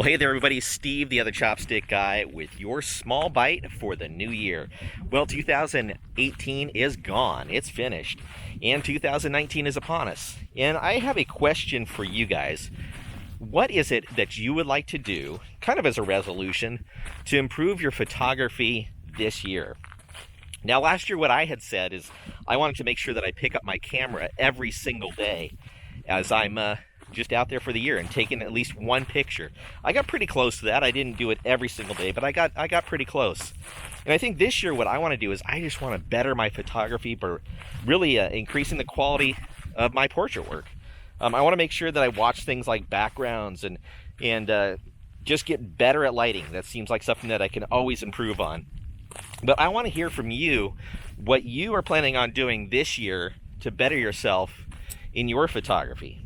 Well, hey there, everybody. Steve, the other Chopstick Guy, with your small bite for the new year. Well, 2018 is gone. It's finished. And 2019 is upon us. And I have a question for you guys. What is it that you would like to do, kind of as a resolution, to improve your photography this year? Now, last year, what I had said is I wanted to make sure that I pick up my camera every single day as I'm just out there for the year and taking at least one picture. I got pretty close to that. I didn't do it every single day, but I got pretty close. And I think this year what I want to do is I just want to better my photography by really increasing the quality of my portrait work. I want to make sure that I watch things like backgrounds and just get better at lighting. That seems like something that I can always improve on. But I want to hear from you what you are planning on doing this year to better yourself in your photography.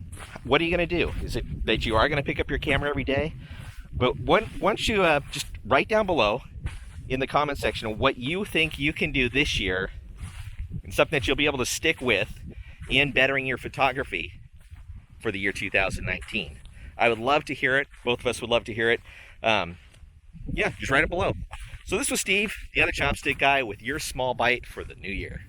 What are you going to do? Is it that you are going to pick up your camera every day? But once you just write down below in the comment section what you think you can do this year and something that you'll be able to stick with in bettering your photography for the year 2019. I would love to hear it. Both of us would love to hear it. Yeah, just write it below. So this was Steve, the other Chopstick Guy, with your small bite for the new year.